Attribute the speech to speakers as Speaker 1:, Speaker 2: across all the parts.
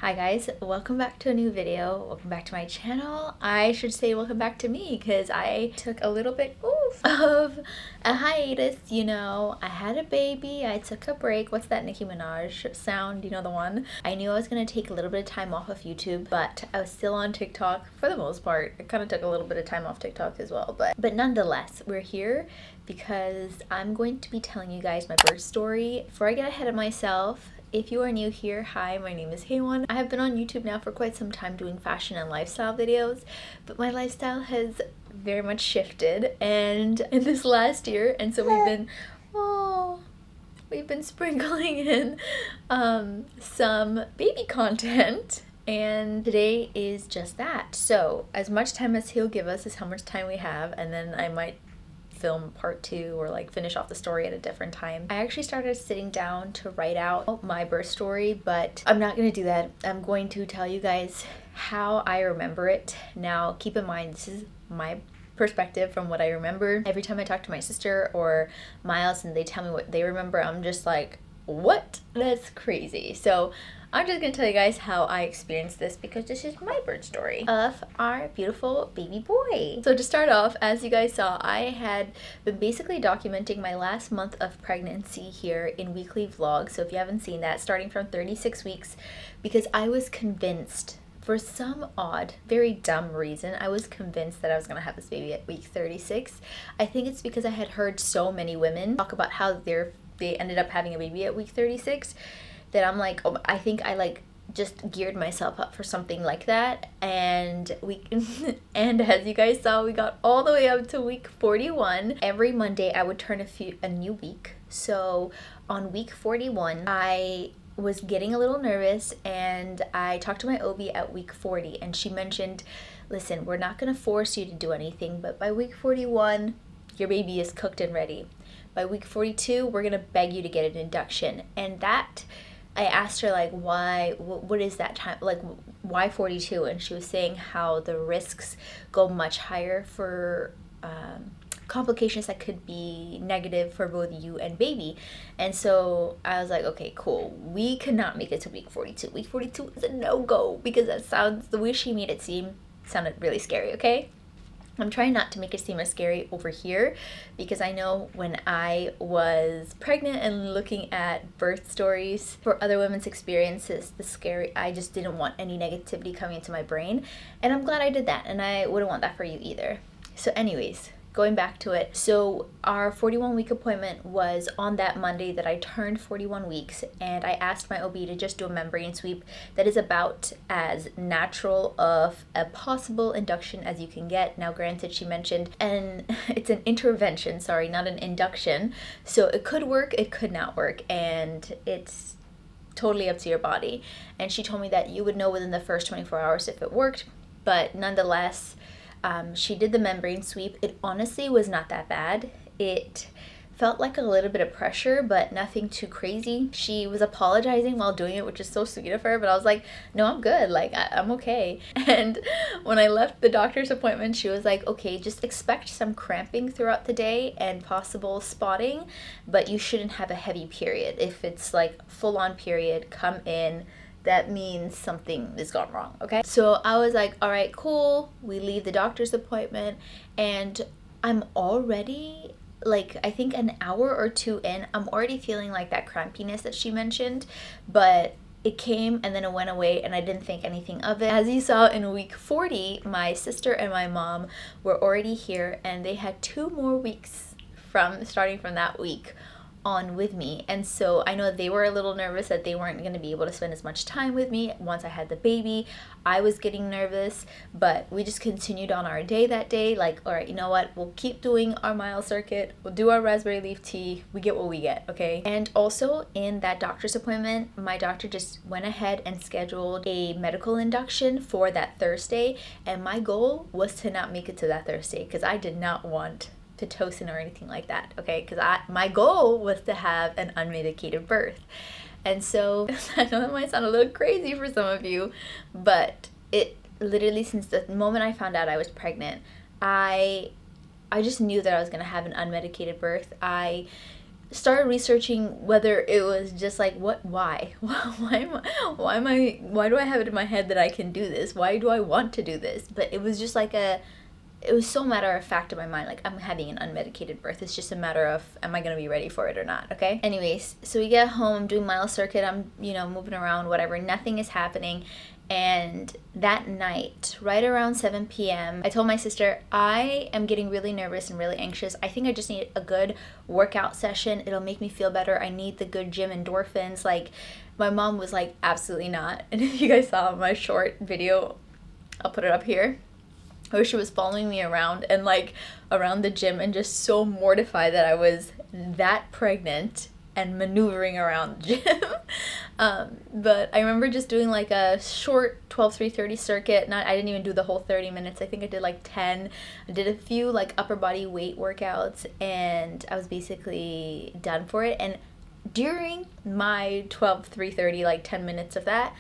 Speaker 1: Hi guys, welcome back to a new video. Welcome back to my channel. I should say welcome back to me because I took a little bit of a hiatus, I had a baby, I took a break. What's that Nicki Minaj sound? You know the one? I knew I was going to take a little bit of time off of YouTube, but I was still on TikTok for the most part. I kind of took a little bit of time off TikTok as well, but nonetheless, we're here because I'm going to be telling you guys my birth story. Before I get ahead of myself, if you are new here, hi, my name is Haywan. I have been on YouTube now for quite some time doing fashion and lifestyle videos, but my lifestyle has very much shifted and in this last year, and so we've been sprinkling in some baby content, and today is just that. So as much time as he'll give us is how much time we have, and then I might film part 2 or like finish off the story at a different time. I actually started sitting down to write out my birth story, but I'm not going to do that. I'm going to tell you guys how I remember it. Now keep in mind, this is my perspective from what I remember. Every time I talk to my sister or Miles and they tell me what they remember, I'm just like, what? That's crazy. So I'm just gonna tell you guys how I experienced this because this is my birth story of our beautiful baby boy. So to start off, as you guys saw, I had been basically documenting my last month of pregnancy here in weekly vlogs. So if you haven't seen that, starting from 36 weeks, because I was convinced, for some odd, very dumb reason, I was convinced that I was gonna have this baby at week 36. I think it's because I had heard so many women talk about how they ended up having a baby at week 36 that I'm like, oh, I think I like just geared myself up for something like that, and and as you guys saw, we got all the way up to week 41. Every Monday I would turn a new week. So on week 41 I was getting a little nervous, and I talked to my OB at week 40, and she mentioned, listen, we're not going to force you to do anything, but by week 41 your baby is cooked and ready. By week 42 we're going to beg you to get an induction. And that, I asked her, like, why, what is that time, like, why 42? And she was saying how the risks go much higher for complications that could be negative for both you and baby. And so I was like, okay, cool, we cannot make it to week 42. Week 42 is a no-go because that sounds, the way she made it seem sounded really scary, okay? I'm trying not to make it seem as scary over here because I know when I was pregnant and looking at birth stories for other women's experiences, I just didn't want any negativity coming into my brain, and I'm glad I did that, and I wouldn't want that for you either. So anyways, going back to it, so our 41-week appointment was on that Monday that I turned 41 weeks, and I asked my OB to just do a membrane sweep that is about as natural of a possible induction as you can get. Now granted, she mentioned, and it's an intervention, sorry, not an induction, so it could work, it could not work, and it's totally up to your body. And she told me that you would know within the first 24 hours if it worked, but nonetheless, she did the membrane sweep. It honestly was not that bad. It felt like a little bit of pressure, but nothing too crazy. She was apologizing while doing it, which is so sweet of her, but I was like, no, I'm good. Like, I'm okay. And when I left the doctor's appointment, she was like, okay, just expect some cramping throughout the day and possible spotting, but you shouldn't have a heavy period. If it's like full-on period, come in. That means something has gone wrong, okay? So I was like, all right, cool. We leave the doctor's appointment, and I'm already, like, I think an hour or two in, I'm already feeling like that crampiness that she mentioned, but it came and then it went away, and I didn't think anything of it. As you saw in week 40, my sister and my mom were already here, and they had 2 more weeks starting from that week on with me. And so I know they were a little nervous that they weren't going to be able to spend as much time with me once I had the baby. I was getting nervous, but we just continued on our day that day, like, all right, you know what, we'll keep doing our mile circuit, we'll do our raspberry leaf tea, we get what we get, okay? And also in that doctor's appointment, my doctor just went ahead and scheduled a medical induction for that Thursday, and my goal was to not make it to that Thursday because I did not want Pitocin or anything like that, okay? Because my goal was to have an unmedicated birth. And so I know that might sound a little crazy for some of you, but it literally, since the moment I found out I was pregnant, I just knew that I was going to have an unmedicated birth. I started researching whether it was just like, why why do I have it in my head that I can do this? Why do I want to do this? But it was just like it was so matter of fact in my mind, like I'm having an unmedicated birth. It's just a matter of, am I gonna be ready for it or not? Okay. Anyways, so we get home, I'm doing mile circuit, I'm moving around, whatever, nothing is happening. And that night, right around 7 p.m., I told my sister, I am getting really nervous and really anxious. I think I just need a good workout session. It'll make me feel better. I need the good gym endorphins. Like, my mom was like, absolutely not. And if you guys saw my short video, I'll put it up here, where she was following me around and like around the gym and just so mortified that I was that pregnant and maneuvering around the gym. But I remember just doing like a short 12-3-30 circuit. I didn't even do the whole 30 minutes. I think I did like 10. I did a few like upper body weight workouts and I was basically done for it. And during my 12-3-30, like 10 minutes of that,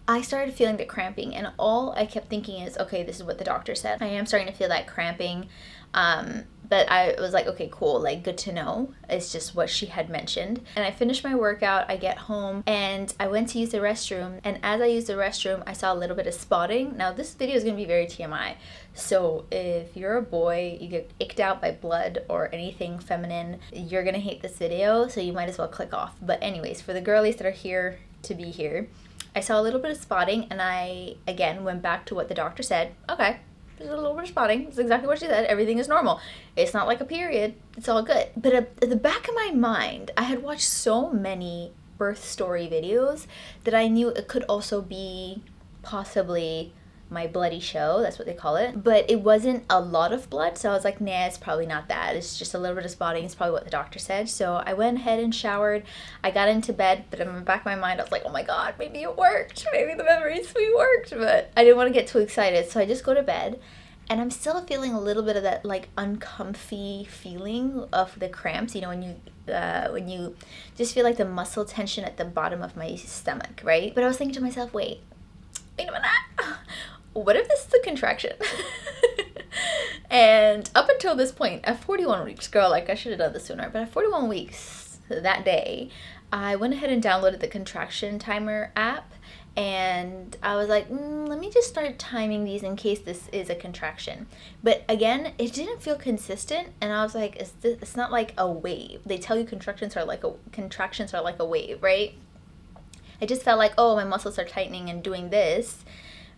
Speaker 1: I started feeling the cramping, and all I kept thinking is, okay, this is what the doctor said. I am starting to feel that cramping. But I was like, okay, cool, like good to know. It's just what she had mentioned. And I finished my workout, I get home, and I went to use the restroom. And as I used the restroom, I saw a little bit of spotting. Now, this video is gonna be very TMI. So if you're a boy, you get icked out by blood or anything feminine, you're gonna hate this video, so you might as well click off. But anyways, for the girlies that are here to be here, I saw a little bit of spotting, and I, again, went back to what the doctor said. Okay, there's a little bit of spotting. It's exactly what she said. Everything is normal. It's not like a period. It's all good. But at the back of my mind, I had watched so many birth story videos that I knew it could also be possibly my bloody show. That's what they call it. But it wasn't a lot of blood, so I was like, nah, it's probably not that. It's just a little bit of spotting. It's probably what the doctor said. So I went ahead and showered. I got into bed, but in the back of my mind, I was like, oh my God, maybe it worked. Maybe the memory suite worked. But I didn't want to get too excited, so I just go to bed. And I'm still feeling a little bit of that like uncomfy feeling of the cramps, when you just feel like the muscle tension at the bottom of my stomach, right? But I was thinking to myself, wait a minute. What if this is a contraction? And up until this point, at 41 weeks, girl, like I should have done this sooner, but at 41 weeks that day, I went ahead and downloaded the contraction timer app, and I was like, let me just start timing these in case this is a contraction. But again, it didn't feel consistent, and I was like, it's not like a wave. They tell you contractions are like a wave, right? It just felt like, oh, my muscles are tightening and doing this,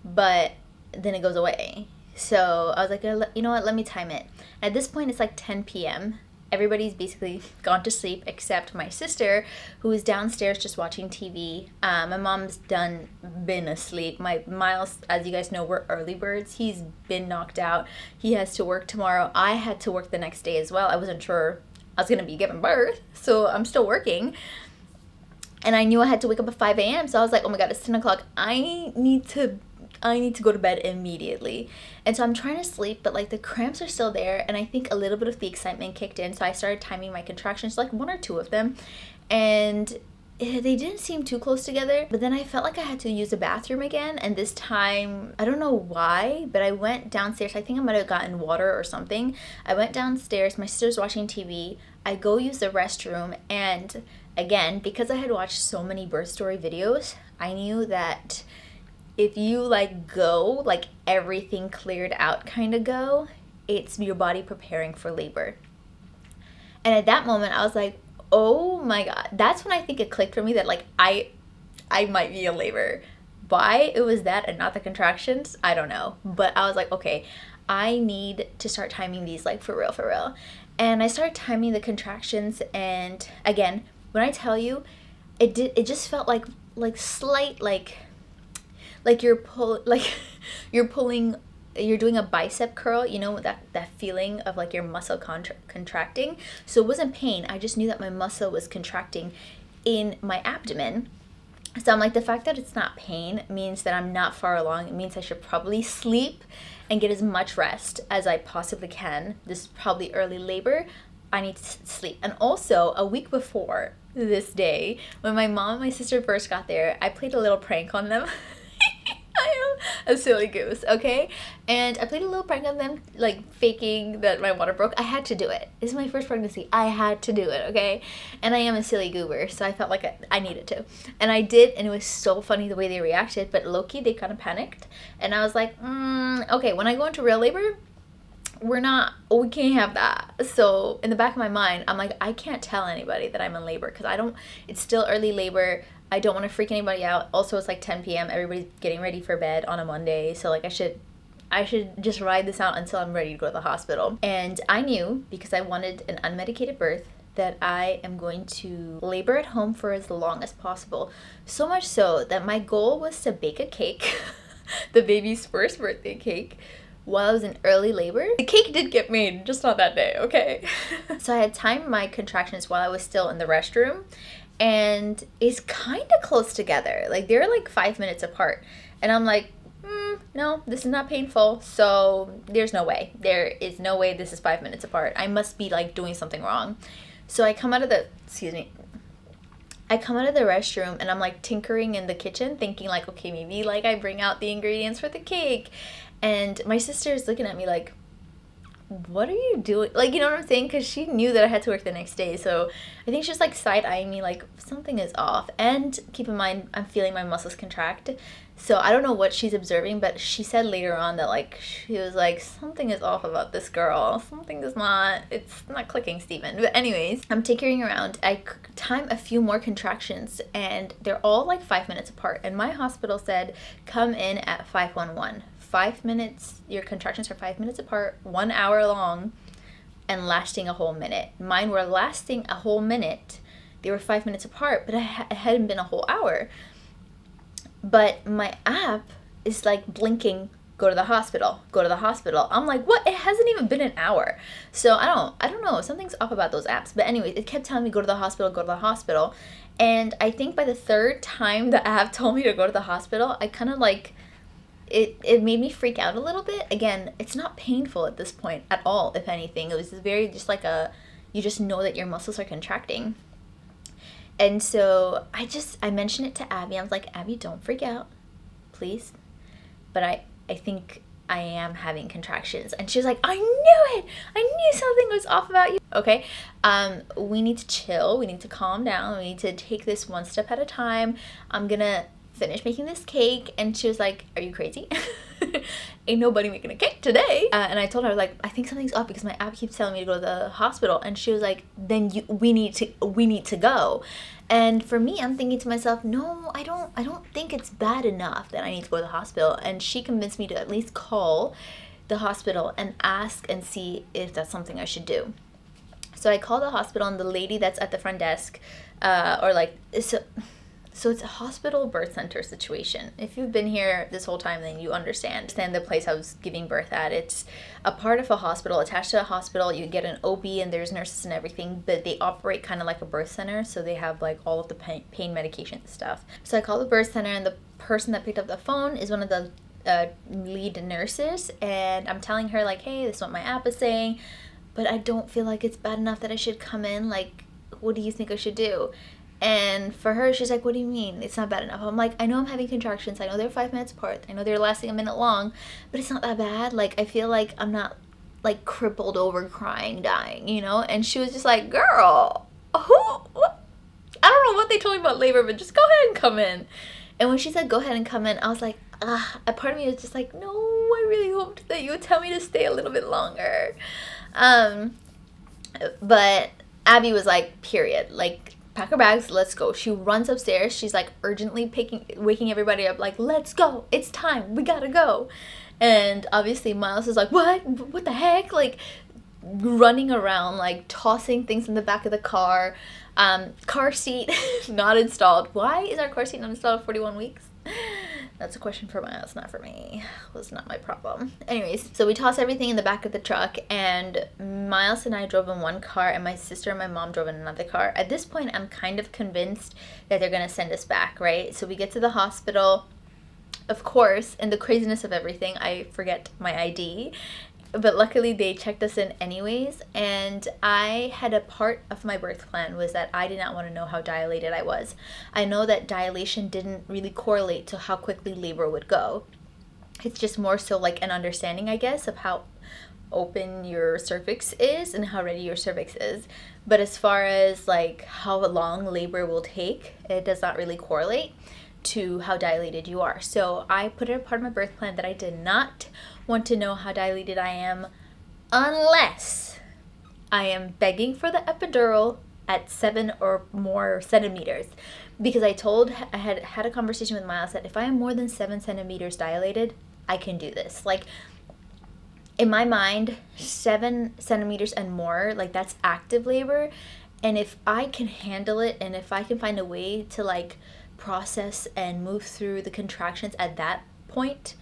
Speaker 1: but then it goes away. So I was like, you know what, let me time it. At this point, it's like 10 p.m. Everybody's basically gone to sleep except my sister, who is downstairs just watching TV. My mom's been asleep. Miles, as you guys know, we're early birds. He's been knocked out. He has to work tomorrow. I had to work the next day as well. I wasn't sure I was going to be giving birth, so I'm still working. And I knew I had to wake up at 5 a.m. So I was like, oh my God, it's 10 o'clock. I need to go to bed immediately. And so I'm trying to sleep, but like the cramps are still there. And I think a little bit of the excitement kicked in. So I started timing my contractions, like 1 or 2 of them. And they didn't seem too close together. But then I felt like I had to use the bathroom again. And this time, I don't know why, but I went downstairs. I think I might have gotten water or something. I went downstairs. My sister's watching TV. I go use the restroom, and again, because I had watched so many birth story videos, I knew that if you go, everything cleared out kind of go, it's your body preparing for labor. And at that moment, I was like, oh my God. That's when I think it clicked for me that I might be in labor. Why it was that and not the contractions, I don't know. But I was like, okay, I need to start timing these for real. And I started timing the contractions, and again, when I tell you, it just felt like slight you're doing a bicep curl, that feeling of your muscle contracting. So it wasn't pain. I just knew that my muscle was contracting in my abdomen. So I'm like, the fact that it's not pain means that I'm not far along. It means I should probably sleep and get as much rest as I possibly can. This is probably early labor. I need to sleep. And also, a week before this day, when my mom and my sister first got there, I played a little prank on them. A silly goose, okay? And I played a little prank on them, like faking that my water broke. I had to do it. This is my first pregnancy. I had to do it, okay? And I am a silly goober, so I felt like I needed to. And I did, and it was so funny the way they reacted. But low-key, they kind of panicked. And I was like, okay, when I go into real labor, we can't have that. So in the back of my mind, I'm like, I can't tell anybody that I'm in labor because it's still early labor. I don't want to freak anybody out. Also, it's like 10 p.m. Everybody's getting ready for bed on a Monday. So like I should just ride this out until I'm ready to go to the hospital. And I knew, because I wanted an unmedicated birth, that I am going to labor at home for as long as possible. So much so that my goal was to bake a cake, the baby's first birthday cake, while I was in early labor. The cake did get made, just not that day, okay? So I had timed my contractions while I was still in the restroom, and it's kind of close together. Like, they're like 5 minutes apart. And I'm like, no, this is not painful, so there's no way. There is no way this is 5 minutes apart. I must be like doing something wrong. So I come out of the restroom and I'm like tinkering in the kitchen, thinking like, okay, maybe like I bring out the ingredients for the cake. And my sister is looking at me like, what are you doing? Like, you know what I'm saying? Because she knew that I had to work the next day. So I think she's like side-eyeing me like something is off. And keep in mind, I'm feeling my muscles contract. So I don't know what she's observing, but she said later on that like, she was like, something is off about this girl. It's not clicking, Steven. But anyways, I'm tinkering around. I time a few more contractions and they're all like 5 minutes apart. And my hospital said, come in at 5:11. 5 minutes, your contractions are 5 minutes apart, 1 hour long, and lasting a whole minute. Mine were lasting a whole minute. They were 5 minutes apart, but it hadn't been a whole hour. But my app is like blinking, go to the hospital, go to the hospital. I'm like, what? It hasn't even been an hour. So I don't know. Something's off about those apps. But anyway, it kept telling me, go to the hospital, go to the hospital. And I think by the third time the app told me to go to the hospital, I kind of like, it made me freak out a little bit. Again, it's not painful at this point at all, if anything. It was very just like you just know that your muscles are contracting. And so I mentioned it to Abby. I was like, Abby, don't freak out, please. But I think I am having contractions. And she was like, I knew it. I knew something was off about you. Okay, we need to chill. We need to calm down. We need to take this one step at a time. I'm going to finish making this cake. And she was like, are you crazy? Ain't nobody making a cake today. And I told her, like, I think something's up because my app keeps telling me to go to the hospital. And she was like, then we need to go. And for me, I'm thinking to myself, no, I don't think it's bad enough that I need to go to the hospital. And she convinced me to at least call the hospital and ask and see if that's something I should do. So I called the hospital, and the lady that's at the front desk, so it's a hospital birth center situation. If you've been here this whole time, then you understand the place I was giving birth at. It's a part of a hospital, attached to a hospital. You get an OB and there's nurses and everything, but they operate kind of like a birth center. So they have like all of the pain medication stuff. So I called the birth center, and the person that picked up the phone is one of the lead nurses. And I'm telling her like, hey, this is what my app is saying, but I don't feel like it's bad enough that I should come in. Like, what do you think I should do? And for her, she's like, what do you mean? It's not bad enough. I'm like, I know I'm having contractions. I know they're 5 minutes apart. I know they're lasting a minute long, but it's not that bad. Like, I feel like I'm not like crippled over crying, dying, you know? And she was just like, girl, what? I don't know what they told me about labor, but just go ahead and come in. And when she said, go ahead and come in, I was like, a part of me was just like, no, I really hoped that you would tell me to stay a little bit longer. But Abby was like, period. Like, pack her bags, let's go. She runs upstairs. She's like urgently waking everybody up, like, let's go. It's time. We gotta go. And obviously Miles is like, what the heck? Like running around, like tossing things in the back of the car. Car seat not installed. Why is our car seat not installed at 41 weeks? That's a question for Miles, not for me. It was not my problem. Anyways, so we tossed everything in the back of the truck, and Miles and I drove in one car, and my sister and my mom drove in another car. At this point, I'm kind of convinced that they're going to send us back, right? So we get to the hospital. Of course, in the craziness of everything, I forget my ID. But luckily, they checked us in anyways, and I had a part of my birth plan was that I did not want to know how dilated I was. I know that dilation didn't really correlate to how quickly labor would go. It's just more so like an understanding, I guess, of how open your cervix is and how ready your cervix is. But as far as like how long labor will take, it does not really correlate to how dilated you are. So I put it a part of my birth plan that I did not want to know how dilated I am unless I am begging for the epidural at 7 or more centimeters. Because I had a conversation with Miles that if I am more than 7 centimeters dilated, I can do this. Like, in my mind, 7 centimeters and more, like, that's active labor. And if I can handle it, and if I can find a way to like process and move through the contractions at that point,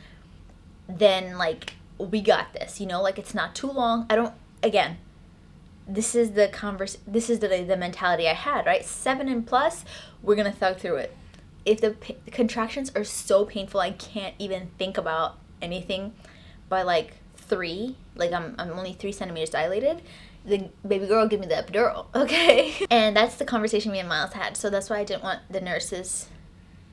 Speaker 1: then like we got this, you know, like it's not too long. Again, this is the mentality I had, right? 7 and plus, we're gonna thug through it. If the contractions are so painful I can't even think about anything by like 3, like I'm only 3 centimeters dilated, the baby girl, give me the epidural, okay? And that's the conversation me and Miles had. So that's why I didn't want the nurses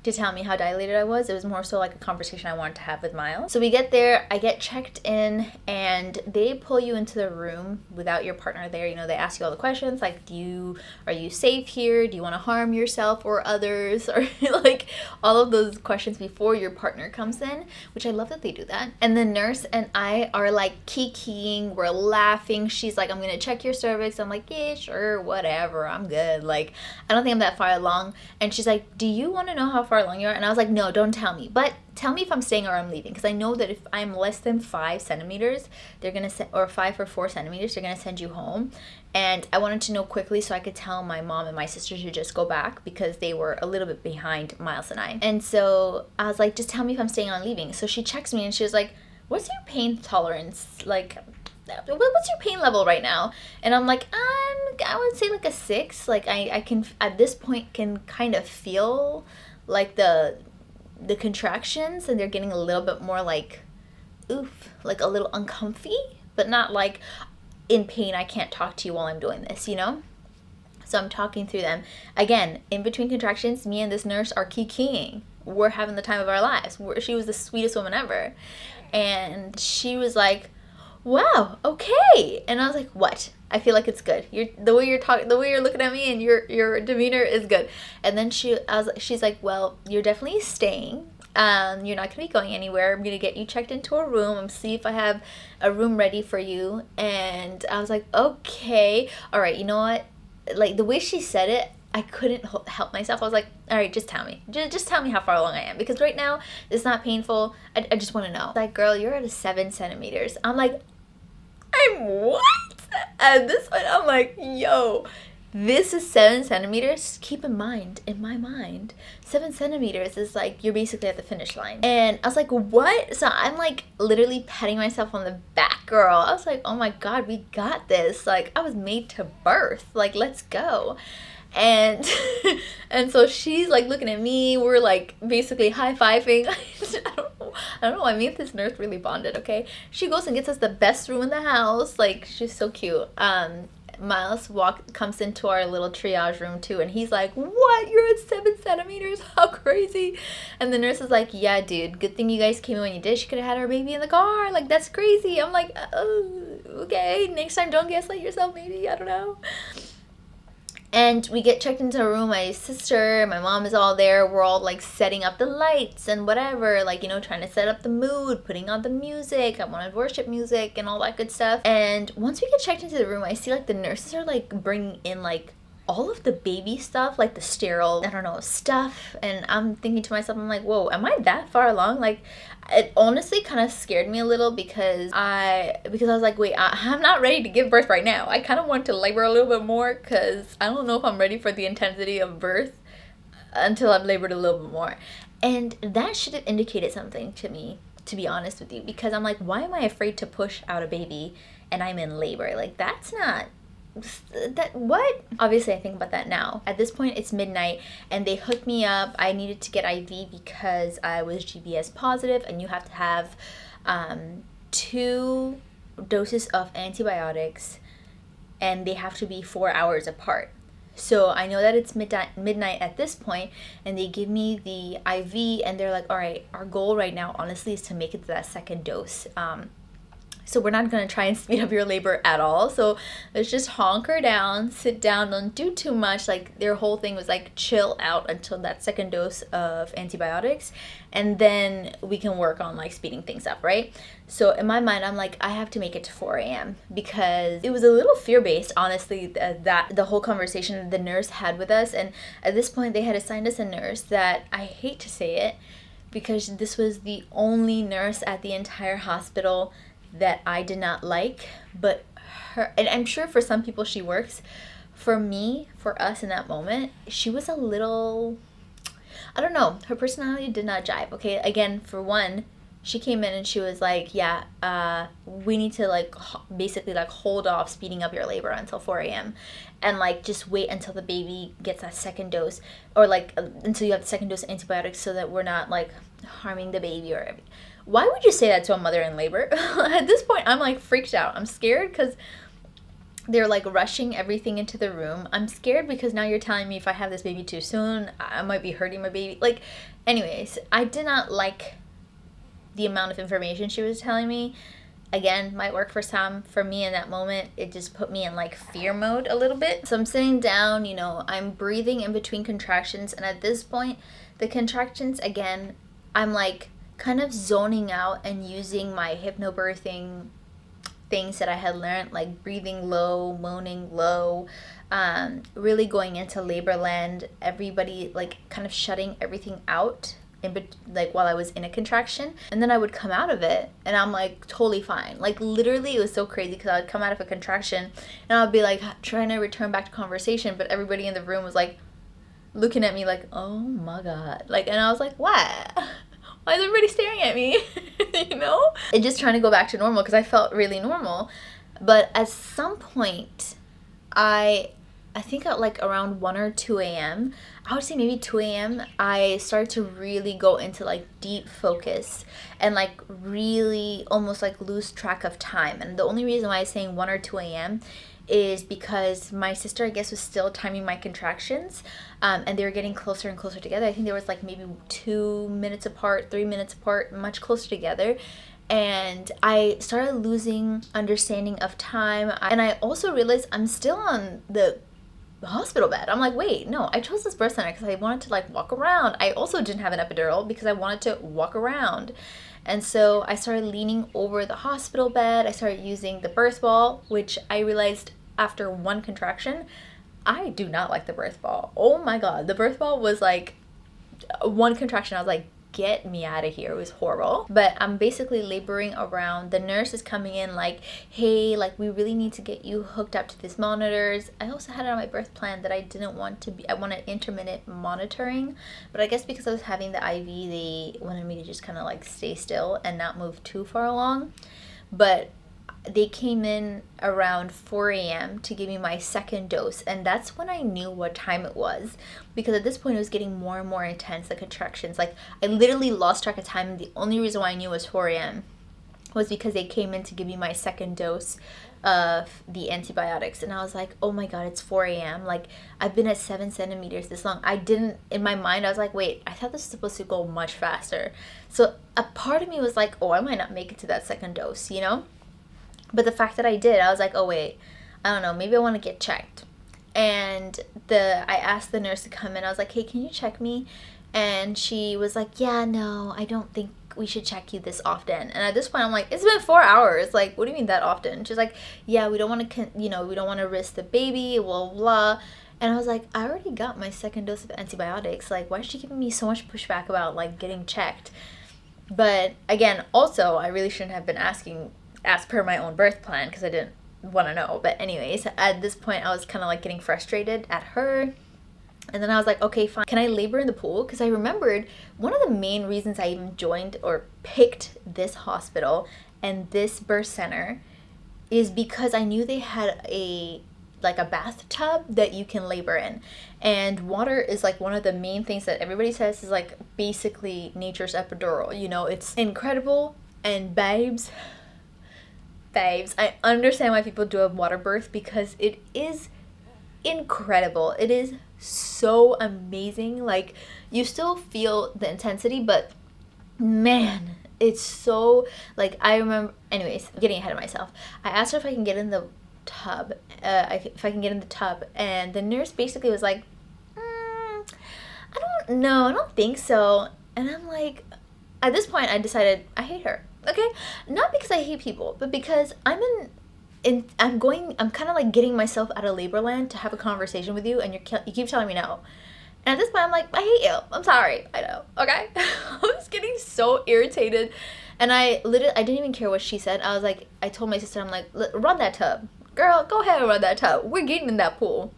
Speaker 1: to tell me how dilated I was. It was more so like a conversation I wanted to have with Miles. So we get there, I get checked in, and they pull you into the room without your partner there. You know, they ask you all the questions like, are you safe here? Do you want to harm yourself or others? Or like all of those questions before your partner comes in, which I love that they do that. And the nurse and I are like kikiing, we're laughing. She's like, I'm gonna check your cervix. I'm like, yeah, sure, whatever, I'm good. Like, I don't think I'm that far along. And she's like, do you want to know how far along you are? And I was like, no, don't tell me, but tell me if I'm staying or I'm leaving, because I know that if I'm less than 5 centimeters, they're gonna send, or 5 or 4 centimeters, they're gonna send you home. And I wanted to know quickly so I could tell my mom and my sister to just go back, because they were a little bit behind Miles and I. And so I was like, just tell me if I'm staying or I'm leaving. So she checks me and she was like, what's your pain tolerance? Like, what's your pain level right now? And I'm like, I would say like a 6. Like I can at this point can kind of feel like the contractions, and they're getting a little bit more like oof, like a little uncomfy, but not like in pain, I can't talk to you while I'm doing this, you know? So I'm talking through them. Again, in between contractions, me and this nurse are kikiing. We're having the time of our lives. She was the sweetest woman ever. And she was like, wow, okay. And I was like, what? I feel like it's good. The way you're looking at me, and your demeanor is good. And then she's like, well, you're definitely staying. You're not gonna be going anywhere. I'm gonna get you checked into a room and see if I have a room ready for you. And I was like, okay, all right. You know what? Like the way she said it, I couldn't help myself. I was like, all right, just tell me. Just tell me how far along I am, because right now it's not painful. I just want to know. Like, girl, you're at a 7 centimeters. I'm like, I'm what? At this point, I'm like, yo, this is 7 centimeters. Keep in mind, in my mind, 7 centimeters is like you're basically at the finish line. And I was like, what? So I'm like literally patting myself on the back, girl. I was like, oh my God, we got this. Like, I was made to birth. Like, let's go. And and so she's like looking at me. We're like basically high-fiving. I don't know. I mean, this nurse really bonded, okay? She goes and gets us the best room in the house. Like, she's so cute. Miles comes into our little triage room too, and he's like, what? You're at 7 centimeters? How crazy. And the nurse is like, yeah, dude, good thing you guys came in when you did. She could have had our baby in the car. Like, that's crazy. I'm like, oh, okay, next time don't gaslight yourself, maybe. I don't know. And we get checked into a room. My sister, my mom is all there. We're all like setting up the lights and whatever, like, you know, trying to set up the mood, putting on the music. I wanted worship music and all that good stuff. And once we get checked into the room, I see like the nurses are like bringing in like all of the baby stuff, like the sterile, I don't know, stuff. And I'm thinking to myself, I'm like, whoa, am I that far along? Like, it honestly kind of scared me a little, because I was like, wait, I'm not ready to give birth right now. I kind of want to labor a little bit more, because I don't know if I'm ready for the intensity of birth until I've labored a little bit more. And that should have indicated something to me, to be honest with you, because I'm like, why am I afraid to push out a baby and I'm in labor? Like, that's not... what? Obviously, I think about that now. At this point, it's midnight, and they hooked me up. I needed to get IV because I was GBS positive, and you have to have 2 doses of antibiotics, and they have to be 4 hours apart. So I know that it's midnight at this point, and they give me the IV, and they're like, all right, our goal right now, honestly, is to make it to that second dose. So we're not going to try and speed up your labor at all. So let's just hunker down, sit down, don't do too much. Like their whole thing was like chill out until that second dose of antibiotics. And then we can work on like speeding things up, right? So in my mind, I'm like, I have to make it to 4 a.m. because it was a little fear-based, honestly, that the whole conversation the nurse had with us. And at this point, they had assigned us a nurse that, I hate to say it, because this was the only nurse at the entire hospital that I did not like, but her, and I'm sure for some people she works. For me, for us in that moment, she was a little, I don't know, her personality did not jive. Okay, again, for one, she came in and she was like, yeah, we need to like basically like hold off speeding up your labor until 4 a.m. and like just wait until the baby gets that second dose, or like until you have the second dose of antibiotics, so that we're not like harming the baby or everything. Why would you say that to a mother in labor? At this point, I'm like freaked out. I'm scared because they're like rushing everything into the room. I'm scared because now you're telling me if I have this baby too soon, I might be hurting my baby. Like, anyways, I did not like the amount of information she was telling me. Again, might work for some. For me in that moment, it just put me in like fear mode a little bit. So I'm sitting down, I'm breathing in between contractions. And at this point, the contractions, again, I'm like kind of zoning out and using my hypnobirthing things that I had learned, like breathing low, moaning low, really going into labor land, everybody like kind of shutting everything out like while I was in a contraction. And then I would come out of it and I'm like totally fine. Like literally it was so crazy because I would come out of a contraction and I'd be like trying to return back to conversation, but everybody in the room was like looking at me like, oh my God. Like, and I was like, what? Why is everybody staring at me? And just trying to go back to normal because I felt really normal. But at some point, I think at like around 1 or 2 a.m., I would say maybe 2 a.m., I started to really go into like deep focus and like really almost like lose track of time. And the only reason why I'm saying 1 or 2 a.m. is because my sister, I guess, was still timing my contractions, and they were getting closer and closer together. I think there was like maybe 2 minutes apart, 3 minutes apart, much closer together. And I started losing understanding of time. And I also realized I'm still on the hospital bed. I'm like, wait, no, I chose this birth center because I wanted to like walk around. I also didn't have an epidural because I wanted to walk around. And so I started leaning over the hospital bed. I started using the birth ball, which I realized after one contraction, I do not like the birth ball. Oh my God. The birth ball was like one contraction. I was like, get me out of here. It was horrible. But I'm basically laboring around. The nurse is coming in like, hey, like we really need to get you hooked up to these monitors. I also had it on my birth plan that I didn't want to be, I wanted intermittent monitoring, but I guess because I was having the IV, they wanted me to just kind of like stay still and not move too far along. But they came in around 4 a.m. to give me my second dose, and that's when I knew what time it was, because at this point it was getting more and more intense, the contractions. Like I literally lost track of time, and the only reason why I knew it was 4 a.m. was because they came in to give me my second dose of the antibiotics, and I was like, oh my God, it's 4 a.m. Like I've been at 7 centimeters this long. I didn't, in my mind I was like, wait, I thought this was supposed to go much faster. So a part of me was like, oh, I might not make it to that second dose, But the fact that I did, I was like, oh wait, I don't know, maybe I want to get checked. And I asked the nurse to come in. I was like, hey, can you check me? And she was like, yeah, no, I don't think we should check you this often. And at this point, I'm like, it's been 4 hours. Like, what do you mean that often? She's like, yeah, we don't want to, we don't want to risk the baby, blah, blah. And I was like, I already got my second dose of antibiotics. Like, why is she giving me so much pushback about like getting checked? But again, also, I really shouldn't have been asking as per my own birth plan because I didn't want to know. But anyways, at this point I was kind of like getting frustrated at her, and then I was like, okay, fine, can I labor in the pool? Because I remembered one of the main reasons I even joined or picked this hospital and this birth center is because I knew they had a bathtub that you can labor in, and water is like one of the main things that everybody says is like basically nature's epidural. It's incredible. And babes, I understand why people do a water birth, because it is incredible. It is so amazing. Like, you still feel the intensity, but man, it's so, like, I remember, anyways, I'm getting ahead of myself. I asked her if I can get in the tub, if I can get in the tub, and the nurse basically was like, I don't know, I don't think so. And I'm like, at this point, I decided I hate her. Okay, not because I hate people, but because I'm kind of like getting myself out of labor land to have a conversation with you, and you keep telling me no. And at this point, I'm like, I hate you. I'm sorry. I know. Okay. I was getting so irritated, and I didn't even care what she said. I was like, I told my sister, I'm like, run that tub, girl. Go ahead and run that tub. We're getting in that pool.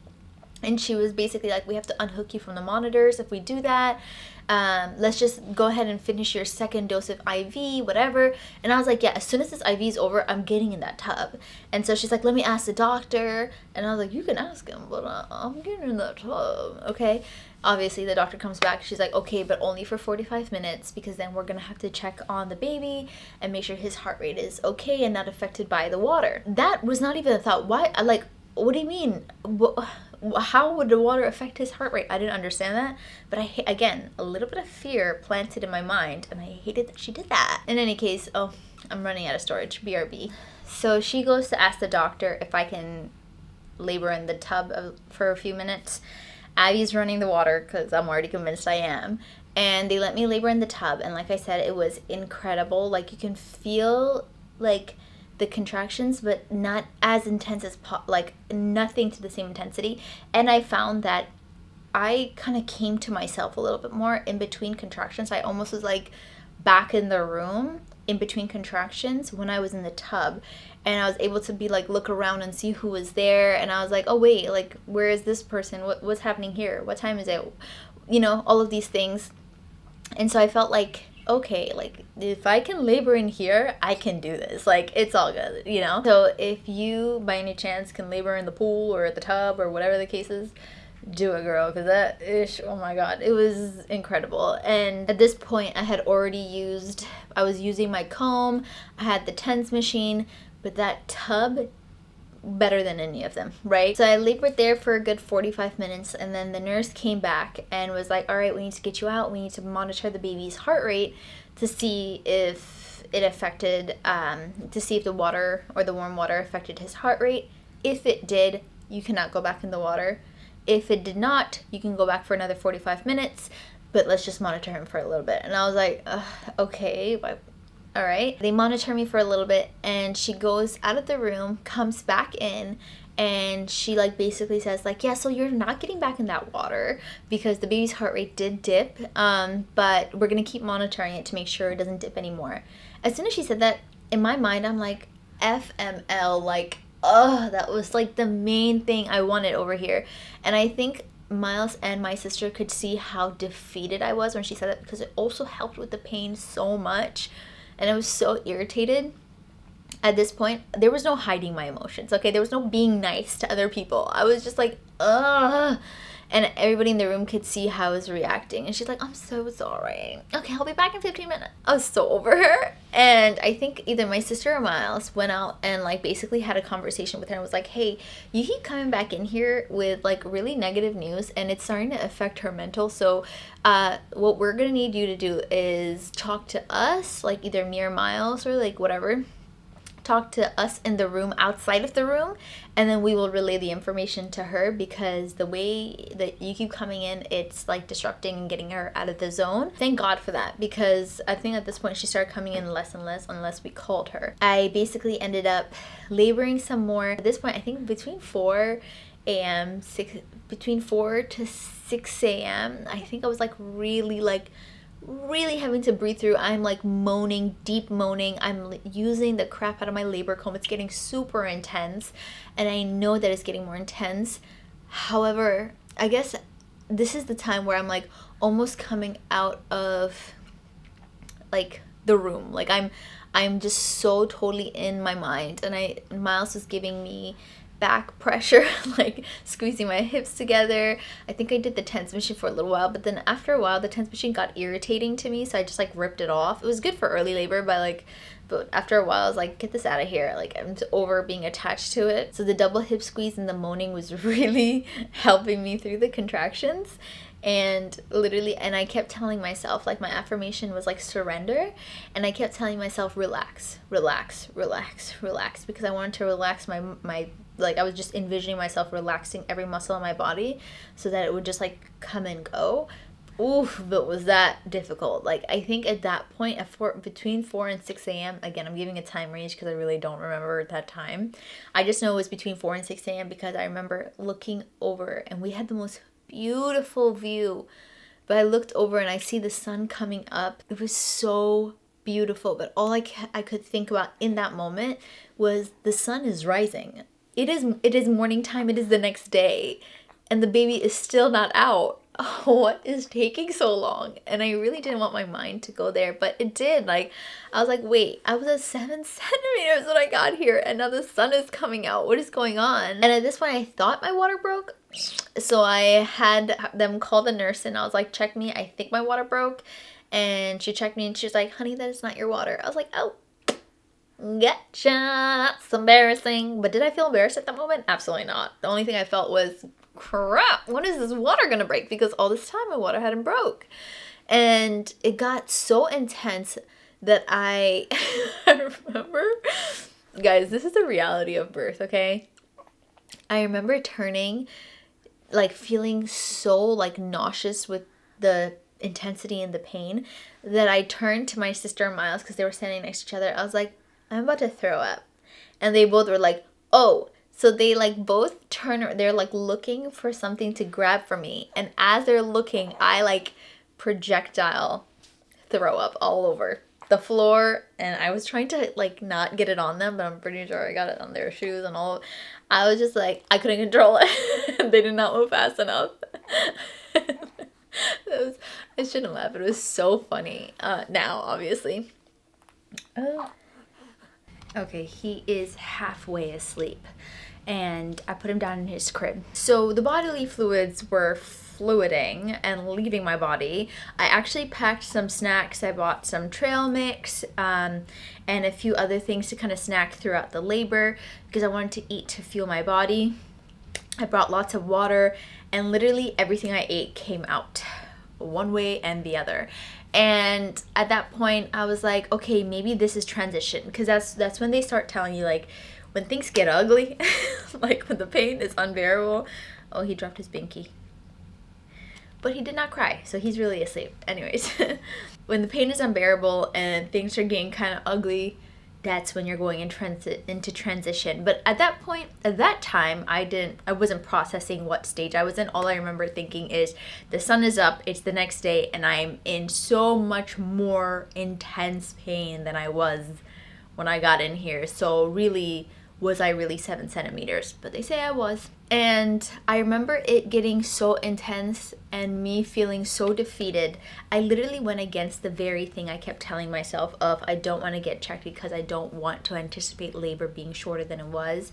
Speaker 1: And she was basically like, we have to unhook you from the monitors if we do that. Let's just go ahead and finish your second dose of IV, whatever. And I was like, yeah, as soon as this IV is over, I'm getting in that tub. And so she's like, let me ask the doctor. And I was like, you can ask him, but I'm getting in that tub, okay? Obviously, the doctor comes back. She's like, okay, but only for 45 minutes, because then we're going to have to check on the baby and make sure his heart rate is okay and not affected by the water. That was not even a thought. Why? Like, what do you mean? How would the water affect his heart rate? I didn't understand that, but again, a little bit of fear planted in my mind, and I hated that she did that. In any case, oh, I'm running out of storage, BRB. So she goes to ask the doctor if I can labor in the tub for a few minutes. Abby's running the water because I'm already convinced I am, and they let me labor in the tub, and like I said, it was incredible. Like, you can feel like the contractions, but not as intense as like nothing to the same intensity. And I found that I kind of came to myself a little bit more in between contractions. I almost was like back in the room in between contractions when I was in the tub, and I was able to be like, look around and see who was there. And I was like, oh wait, like, where is this person? What's happening here? What time is it? You know, all of these things. And so I felt like, okay, like, if I can labor in here, I can do this. Like, it's all good, you know? So if you, by any chance, can labor in the pool or at the tub or whatever the case is, do it, girl, because oh my god, it was incredible. And at this point, I was using my comb, I had the TENS machine, but that tub, better than any of them, right? So I labored there for a good 45 minutes, and then the nurse came back and was like, all right, we need to get you out. We need to monitor the baby's heart rate to see if it affected, to see if the water or the warm water affected his heart rate. If it did, you cannot go back in the water. If it did not, you can go back for another 45 minutes, but let's just monitor him for a little bit. And I was like, okay, but all right. They monitor me for a little bit, and she goes out of the room, comes back in, and she like basically says like, yeah, so you're not getting back in that water because the baby's heart rate did dip, but we're going to keep monitoring it to make sure it doesn't dip anymore. As soon as she said that, in my mind, I'm like, FML, like, that was like the main thing I wanted over here. And I think Miles and my sister could see how defeated I was when she said that, because it also helped with the pain so much. And I was so irritated. At this point, there was no hiding my emotions, okay? There was no being nice to other people. I was just like, ugh. And everybody in the room could see how I was reacting. And she's like, I'm so sorry. Okay, I'll be back in 15 minutes. I was so over her. And I think either my sister or Miles went out and like basically had a conversation with her and was like, hey, you keep coming back in here with like really negative news, and it's starting to affect her mental. So what we're going to need you to do is talk to us, like either me or Miles or like whatever. Talk to us in the room outside of the room, and then we will relay the information to her, because the way that you keep coming in, it's like disrupting and getting her out of the zone. Thank God for that, because I think at this point she started coming in less and less unless we called her. I basically ended up laboring some more. At this point, I think between 4 to 6 a.m. I think I was like really having to breathe through. I'm like moaning, deep moaning. I'm using the crap out of my labor comb. It's getting super intense, and I know that it's getting more intense. However, I guess this is the time where I'm like almost coming out of like the room. Like I'm just so totally in my mind, and Miles was giving me back pressure, like squeezing my hips together. I think I did the TENS machine for a little while, but then after a while the TENS machine got irritating to me, so I just like ripped it off. It was good for early labor, but after a while I was like, get this out of here. Like, I'm over being attached to it. So the double hip squeeze and the moaning was really helping me through the contractions. And literally, and I kept telling myself, like, my affirmation was like surrender, and I kept telling myself relax, relax, relax, relax, because I wanted to relax my like, I was just envisioning myself relaxing every muscle in my body so that it would just like come and go. Oof, but was that difficult. Like, I think at that point, between 4 and 6 a.m., again, I'm giving a time range because I really don't remember that time. I just know it was between 4 and 6 a.m. because I remember looking over, and we had the most beautiful view, but I looked over and I see the sun coming up. It was so beautiful, but all I could think about in that moment was the sun is rising. It is morning time. It is the next day, and the baby is still not out. What is taking so long? And I really didn't want my mind to go there, but it did. Like, I was like, wait, I was at 7 centimeters when I got here, and now the sun is coming out. What is going on? And at this point, I thought my water broke. So I had them call the nurse, and I was like, check me. I think my water broke. And she checked me, and she was like, honey, that is not your water. I was like, oh, gotcha. That's embarrassing. But did I feel embarrassed at that moment? Absolutely not. The only thing I felt was, crap, when is this water gonna break? Because all this time my water hadn't broke. And it got so intense that I remember, guys, this is the reality of birth, okay? I remember turning, like, feeling so like nauseous with the intensity and the pain that I turned to my sister and Miles, because they were standing next to each other. I was like, I'm about to throw up. And they both were like, oh. So they like both turn, they're like looking for something to grab from me. And as they're looking, I like projectile throw up all over the floor. And I was trying to like not get it on them, but I'm pretty sure I got it on their shoes and all. I was just like, I couldn't control it. They did not move fast enough. I shouldn't laugh, but it was so funny. Now, obviously. Oh. Okay, he is halfway asleep, and I put him down in his crib. So the bodily fluids were fluiding and leaving my body. I actually packed some snacks. I bought some trail mix and a few other things to kind of snack throughout the labor because I wanted to eat to fuel my body. I brought lots of water, and literally everything I ate came out one way and the other. And at that point I was like, okay, maybe this is transition, because that's when they start telling you, like, when things get ugly, like when the pain is unbearable. Oh, he dropped his binky, but he did not cry, so he's really asleep. Anyways, when the pain is unbearable and things are getting kind of ugly, that's when you're going into transition. But at that point, at that time, I wasn't processing what stage I was in. All I remember thinking is the sun is up, it's the next day, and I'm in so much more intense pain than I was when I got in here. So really, was I really 7 centimeters? But they say I was. And I remember it getting so intense and me feeling so defeated. I literally went against the very thing I kept telling myself of, I don't want to get checked because I don't want to anticipate labor being shorter than it was.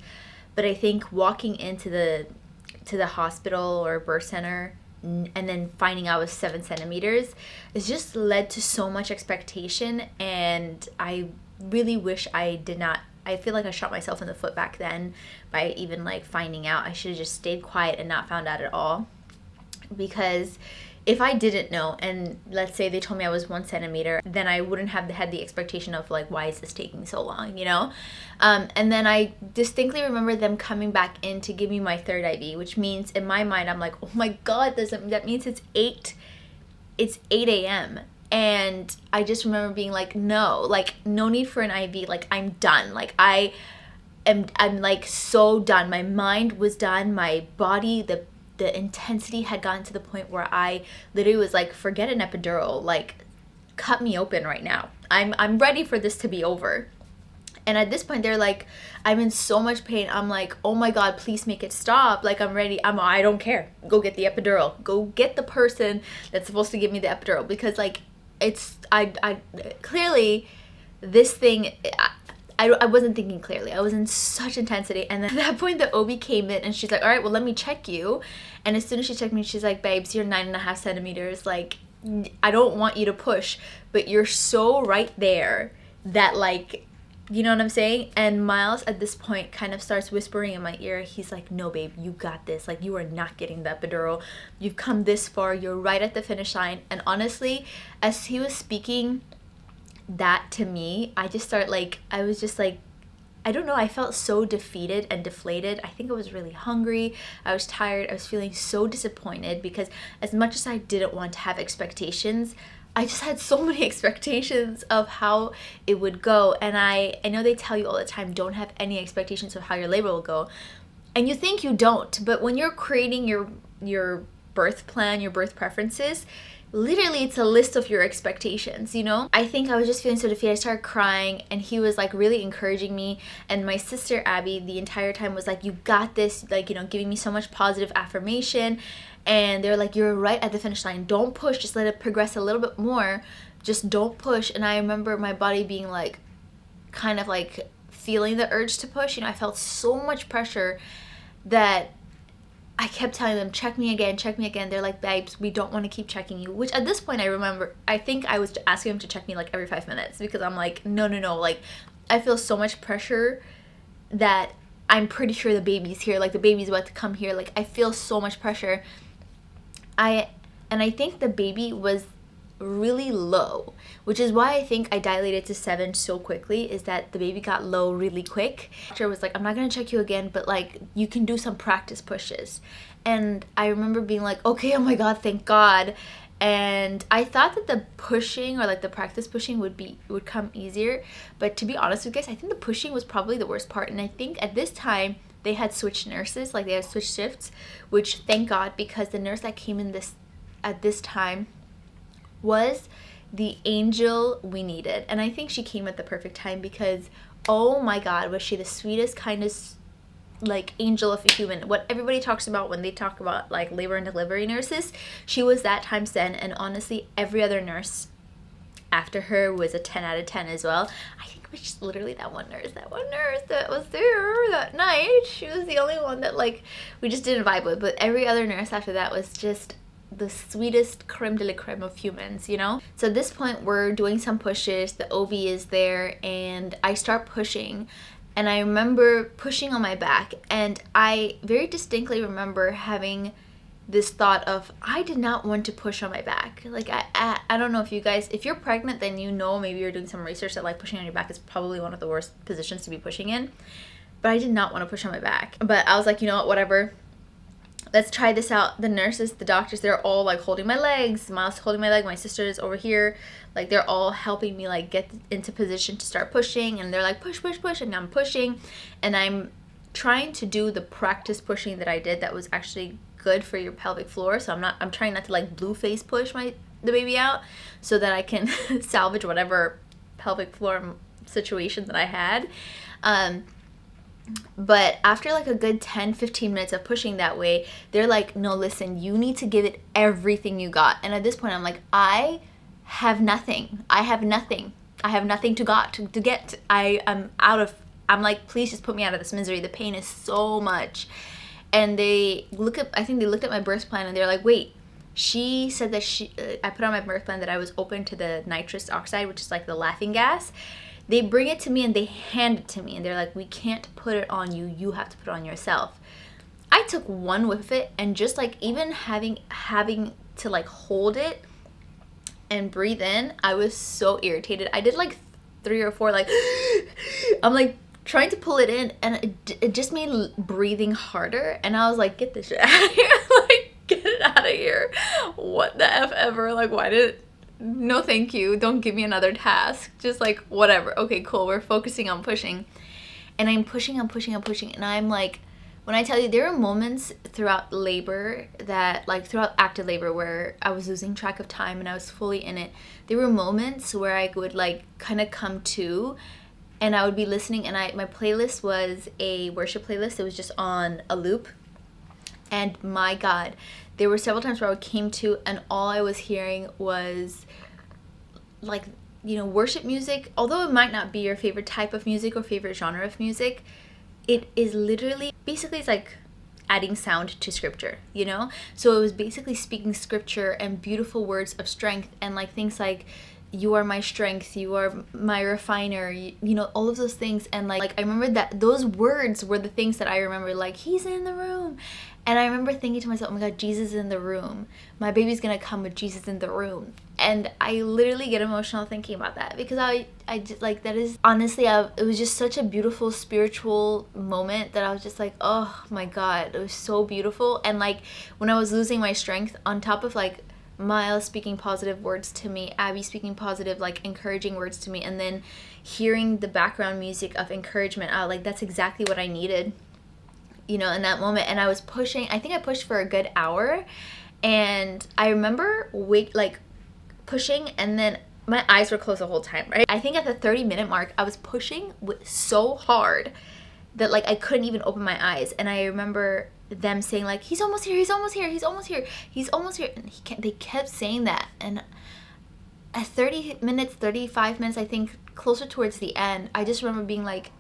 Speaker 1: But I think walking into the hospital or birth center and then finding out I was 7 centimeters, it's just led to so much expectation, and I really wish I did not. I feel like I shot myself in the foot back then by even like finding out. I should have just stayed quiet and not found out at all. Because if I didn't know, and let's say they told me I was 1 centimeter, then I wouldn't have had the expectation of like, why is this taking so long, you know? And then I distinctly remember them coming back in to give me my third IV, which means in my mind, I'm like, oh my God, that means it's 8 a.m. And I just remember being like, no need for an IV. Like, I'm done. Like, I'm like so done. My mind was done. My body, the intensity had gotten to the point where I literally was like, forget an epidural. Like, cut me open right now. I'm ready for this to be over. And at this point, they're like, I'm in so much pain. I'm like, oh my God, please make it stop. Like, I'm ready. I don't care. Go get the epidural. Go get the person that's supposed to give me the epidural. Because like, I clearly this thing, I wasn't thinking clearly. I was in such intensity. And then at that point, the OB came in and she's like, all right, well, let me check you. And as soon as she checked me, she's like, babes, you're 9.5 centimeters. Like, I don't want you to push, but you're so right there that, like, you know what I'm saying? And Miles at this point kind of starts whispering in my ear. He's like, no, babe, you got this. Like, you are not getting the epidural. You've come this far. You're right at the finish line. And honestly, as he was speaking that to me, I just started, like, I was just like, I don't know, I felt so defeated and deflated. I think I was really hungry. I was tired. I was feeling so disappointed because as much as I didn't want to have expectations, I just had so many expectations of how it would go. And I know they tell you all the time, don't have any expectations of how your labor will go. And you think you don't, but when you're creating your birth plan, your birth preferences, literally it's a list of your expectations, you know? I think I was just feeling so defeated. I started crying and he was like really encouraging me. And my sister Abby the entire time was like, you got this, like, you know, giving me so much positive affirmation. And they're like, you're right at the finish line. Don't push, just let it progress a little bit more. Just don't push. And I remember my body being like, kind of like feeling the urge to push. You know, I felt so much pressure that I kept telling them, check me again, check me again. They're like, babes, we don't want to keep checking you. Which at this point I remember, I think I was asking them to check me like every 5 minutes because I'm like, no. Like, I feel so much pressure that I'm pretty sure the baby's here. Like, the baby's about to come here. Like, I feel so much pressure. I think the baby was really low, which is why I think I dilated to 7 so quickly, is that the baby got low really quick. The doctor was like, I'm not gonna check you again, but like, you can do some practice pushes. And I remember being like, okay, oh my god, thank god. And I thought that the pushing or like the practice pushing would come easier, but to be honest with you guys, I think the pushing was probably the worst part. And I think at this time they had switched nurses, like they had switched shifts, which thank god, because the nurse that came in at this time was the angel we needed. And I think she came at the perfect time because, oh my god, was she the sweetest, kindest, like, angel of a human. What everybody talks about when they talk about like labor and delivery nurses, she was that times 10. And honestly, every other nurse after her was a 10 out of 10 as well. I think it was just literally that one nurse that was there that night. She was the only one that, like, we just didn't vibe with. But every other nurse after that was just the sweetest creme de la creme of humans, you know? So at this point, we're doing some pushes. The OB is there and I start pushing. And I remember pushing on my back. And I very distinctly remember having this thought of, I did not want to push on my back. Like, I don't know if you guys, if you're pregnant, then you know, maybe you're doing some research that like pushing on your back is probably one of the worst positions to be pushing in. But I did not want to push on my back. But I was like, you know what, whatever. Let's try this out. The nurses, the doctors, they're all like holding my legs. Miles holding my leg. My sister is over here. Like, they're all helping me like get into position to start pushing. And they're like, push, push, push. And I'm pushing. And I'm trying to do the practice pushing that I did that was actually good for your pelvic floor. So I'm trying not to like blue face push the baby out so that I can salvage whatever pelvic floor situation that I had. But after like a good 10-15 minutes of pushing that way, they're like, no, listen, you need to give it everything you got. And at this point, I'm like, I have nothing. I have nothing to get. I'm like, please just put me out of this misery. The pain is so much. And I think they looked at my birth plan and they're like, wait, she said that I put on my birth plan that I was open to the nitrous oxide, which is like the laughing gas. They bring it to me and they hand it to me and they're like, we can't put it on you. You have to put it on yourself. I took one whiff of it and just like even having to like hold it and breathe in, I was so irritated. I did like 3 or 4 like I'm like trying to pull it in and it just made breathing harder. And I was like, get this shit out of here. Like, get it out of here. What the F ever? Like, no thank you, don't give me another task, just like whatever. Okay, cool, we're focusing on pushing. And I'm pushing and I'm like, when I tell you, there are moments throughout labor that like throughout active labor where I was losing track of time and I was fully in it. There were moments where I would like kind of come to and I would be listening and my playlist was a worship playlist. It was just on a loop. And my God, there were several times where I came to and all I was hearing was like worship music, although it might not be your favorite type of music or favorite genre of music, it is literally, basically it's like adding sound to scripture, So it was basically speaking scripture and beautiful words of strength, and like things like, you are my strength, you are my refiner, all of those things. And like I remember that those words were the things that I remember, like, he's in the room. And I remember thinking to myself, oh my God, Jesus is in the room. My baby's gonna come with Jesus in the room. And I literally get emotional thinking about that, because I just, like, that is honestly, it was just such a beautiful spiritual moment that I was just like, oh my God, it was so beautiful. And like when I was losing my strength, on top of like Miles speaking positive words to me, Abby speaking positive, like, encouraging words to me, and then hearing the background music of encouragement, like, that's exactly what I needed, in that moment. And I was pushing, I think I pushed for a good hour, and I remember pushing, and then my eyes were closed the whole time, right? I think at the 30-minute mark, I was pushing so hard that like I couldn't even open my eyes. And I remember them saying like, he's almost here, he's almost here, he's almost here, he's almost here. And they kept saying that. And at 30 minutes, 35 minutes, I think closer towards the end, I just remember being like,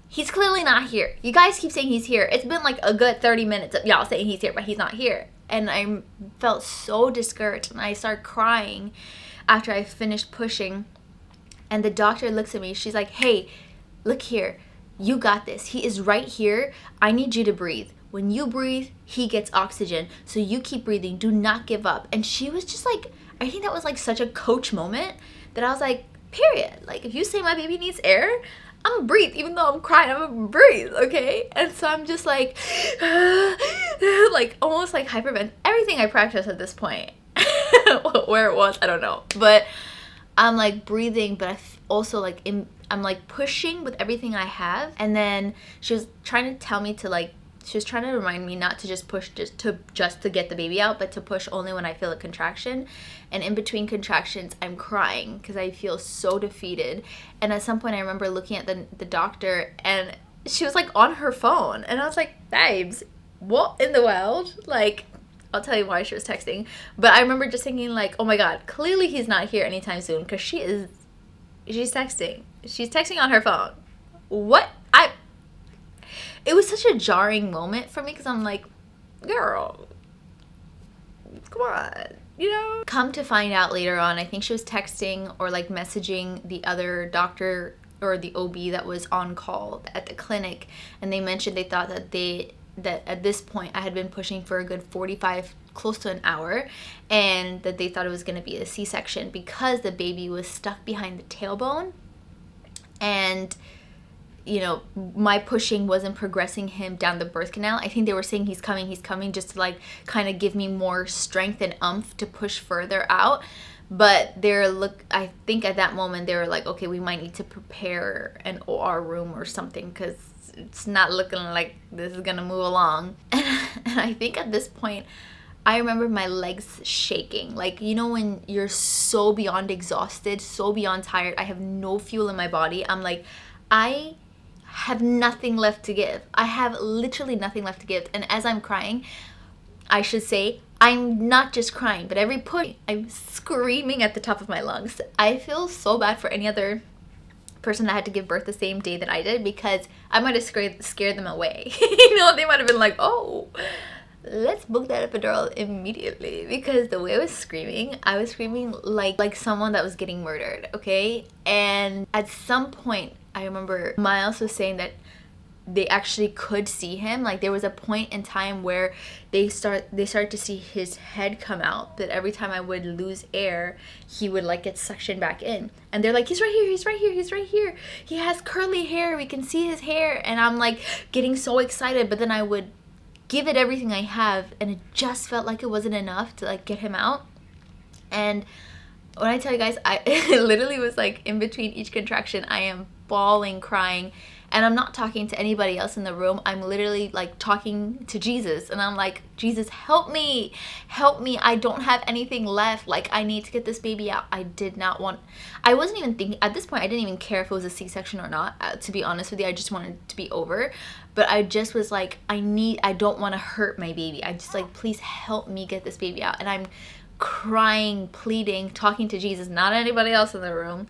Speaker 1: he's clearly not here. You guys keep saying he's here. It's been like a good 30 minutes of y'all saying he's here, but he's not here. And I felt so discouraged, and I started crying after I finished pushing. And the doctor looks at me, she's like, hey, look here, you got this. He is right here. I need you to breathe. When you breathe, he gets oxygen. So you keep breathing. Do not give up. And she was just like, I think that was like such a coach moment that I was like, period. Like, if you say my baby needs air, I'm gonna breathe. Even though I'm crying, I'm gonna breathe, okay? And so I'm just like, like almost like hypervent. Everything I practice at this point, where it was, I don't know. But I'm like breathing, but also like I'm like pushing with everything I have. And then she was trying to tell me to like, she was trying to remind me not to just push just to get the baby out, but to push only when I feel a contraction. And in between contractions, I'm crying because I feel so defeated. And at some point, I remember looking at the doctor, and she was like on her phone, and I was like, babes, what in the world? Like, I'll tell you why she was texting. But I remember just thinking like, oh my God, clearly he's not here anytime soon, because she's texting. She's texting on her phone. It was such a jarring moment for me, because I'm like, girl, come on, Come to find out later on, I think she was texting or like messaging the other doctor or the OB that was on call at the clinic, and they mentioned they thought that at this point I had been pushing for a good 45, close to an hour, and that they thought it was going to be a C-section because the baby was stuck behind the tailbone. And my pushing wasn't progressing him down the birth canal. I think they were saying he's coming, just to like kind of give me more strength and oomph to push further out. But I think at that moment they were like, okay, we might need to prepare an OR room or something, because it's not looking like this is gonna move along. And I think at this point, I remember my legs shaking. Like, when you're so beyond exhausted, so beyond tired, I have no fuel in my body. I'm like, I have nothing left to give. I have literally nothing left to give. And as I'm crying, I should say, I'm not just crying, but every push, I'm screaming at the top of my lungs. I feel so bad for any other person that had to give birth the same day that I did, because I might have scared them away. They might have been like, oh, let's book that epidural immediately. Because the way I was screaming like someone that was getting murdered, okay? And at some point, I remember Miles was saying that they actually could see him. Like, there was a point in time where they started to see his head come out, that every time I would lose air, he would like get suctioned back in. And they're like, he's right here, he's right here, he's right here. He has curly hair, we can see his hair. And I'm like getting so excited, but then I would give it everything I have, and it just felt like it wasn't enough to like get him out. And when I tell you guys, I literally was like, in between each contraction, I am bawling, crying, and I'm not talking to anybody else in the room. I'm literally like talking to Jesus, and I'm like, Jesus, help me, I don't have anything left. Like, I need to get this baby out. I wasn't even thinking at this point. I didn't even care if it was a C-section or not, to be honest with you. I just wanted it to be over. But I just was like, I don't want to hurt my baby. I just like, please help me get this baby out. And I'm crying, pleading, talking to Jesus, not anybody else in the room.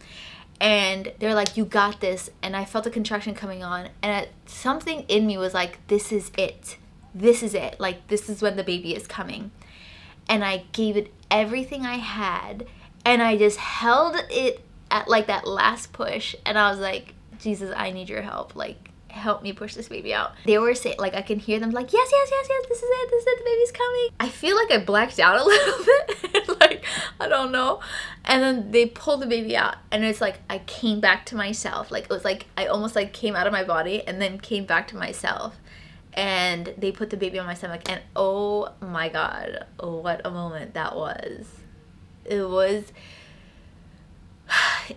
Speaker 1: And they're like, you got this. And I felt a contraction coming on. And something in me was like, this is it. This is it. Like, this is when the baby is coming. And I gave it everything I had. And I just held it at like that last push. And I was like, Jesus, I need your help. Like, help me push this baby out. They were saying, like, I can hear them like, yes, yes, yes, yes, this is it, the baby's coming. I feel like I blacked out a little bit. Like, I don't know. And then they pulled the baby out, and it's like I came back to myself. Like, it was like I almost like came out of my body and then came back to myself. And they put the baby on my stomach, and oh my God, what a moment that was.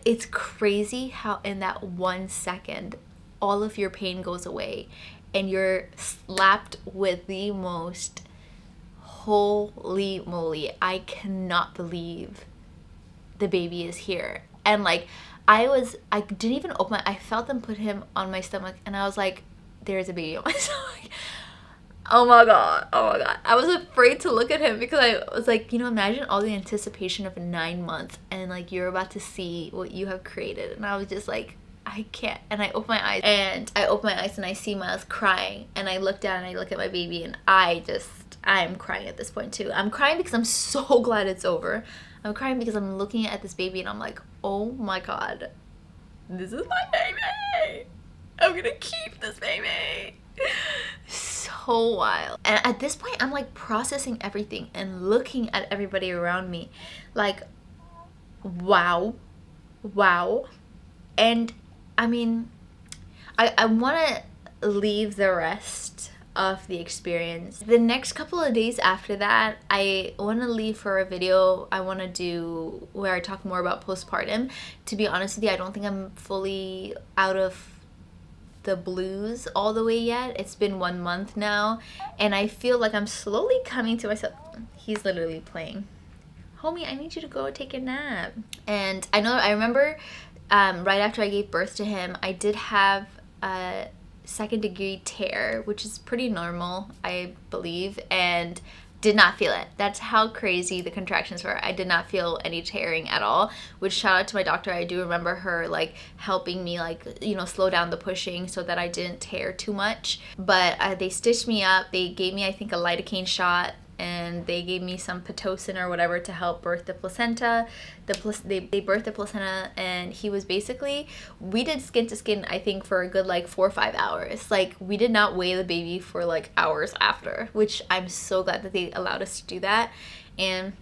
Speaker 1: It's crazy how in that 1 second all of your pain goes away and you're slapped with the most, holy moly, I cannot believe the baby is here. And like I didn't even open I felt them put him on my stomach, and I was like, there's a baby on my stomach. Oh my God. I was afraid to look at him because I was like, imagine all the anticipation of 9 months and like you're about to see what you have created. And I was just like, I can't. And I open my eyes and I see Miles crying, and I look down and I look at my baby, and I am crying at this point too. I'm crying because I'm so glad it's over. I'm crying because I'm looking at this baby and I'm like, oh my God, this is my baby. I'm gonna keep this baby. So wild. And at this point, I'm like processing everything and looking at everybody around me like, wow. And I mean, I want to leave the rest of the experience. The next couple of days after that, I want to leave for a video I want to do where I talk more about postpartum. To be honest with you, I don't think I'm fully out of the blues all the way yet. It's been 1 month now, and I feel like I'm slowly coming to myself. He's literally playing. Homie, I need you to go take a nap. And I remember right after I gave birth to him, I did have a 2nd degree tear, which is pretty normal, I believe, and did not feel it. That's how crazy the contractions were. I did not feel any tearing at all, which shout out to my doctor. I do remember her like helping me like, slow down the pushing so that I didn't tear too much. But they stitched me up. They gave me, I think, a lidocaine shot, and they gave me some Pitocin or whatever to help birth the placenta. They birthed the placenta, and he was basically, we did skin to skin, I think, for a good like 4 or 5 hours. Like, we did not weigh the baby for like hours after, which I'm so glad that they allowed us to do that. And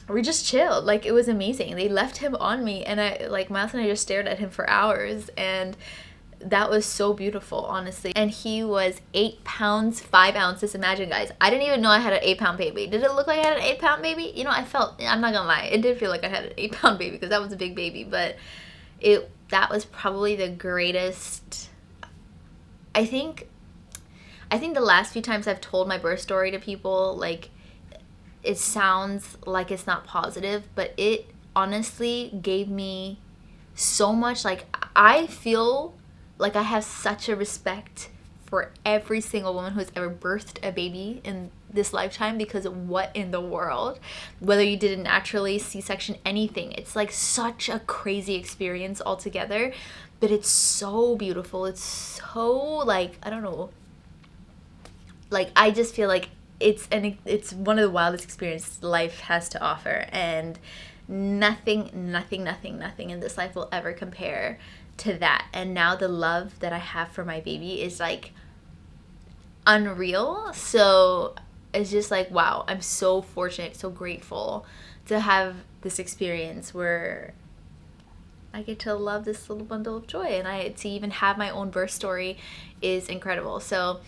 Speaker 1: we just chilled. Like, it was amazing. They left him on me, and Miles and I just stared at him for hours, and that was so beautiful, honestly. And he was 8 pounds 5 ounces. Imagine, guys, I didn't even know I had an 8-pound baby. Did it look like I had an 8-pound baby? I'm not gonna lie, it did feel like I had an 8-pound baby because that was a big baby. But that was probably the greatest. I think the last few times I've told my birth story to people, like, it sounds like it's not positive, but it honestly gave me so much. Like, I feel like I have such a respect for every single woman who has ever birthed a baby in this lifetime, because what in the world, whether you did it naturally, C-section, anything, it's like such a crazy experience altogether. But it's so beautiful. It's so, like, I don't know, like, I just feel like it's one of the wildest experiences life has to offer, and nothing in this life will ever compare to that. And now the love that I have for my baby is like unreal. So it's just like, wow, I'm so fortunate, so grateful to have this experience where I get to love this little bundle of joy, and to even have my own birth story is incredible. So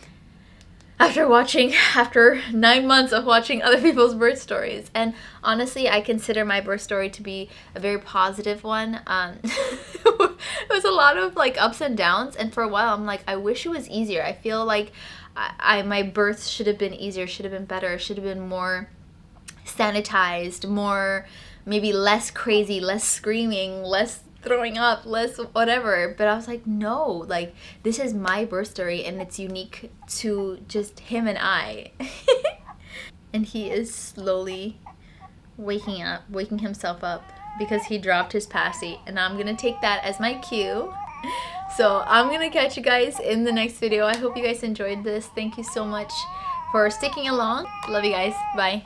Speaker 1: after 9 months of watching other people's birth stories, and honestly, I consider my birth story to be a very positive one. It was a lot of like ups and downs, and for a while I'm like, I wish it was easier. I feel like my birth should have been easier, should have been better, should have been more sanitized, more, maybe less crazy, less screaming, less throwing up, less whatever. But I was like, no, like, this is my birth story, and it's unique to just him and I. And he is slowly waking himself up because he dropped his passy, and I'm gonna take that as my cue. So I'm gonna catch you guys in the next video. I hope you guys enjoyed this. Thank you so much for sticking along. Love you guys. Bye.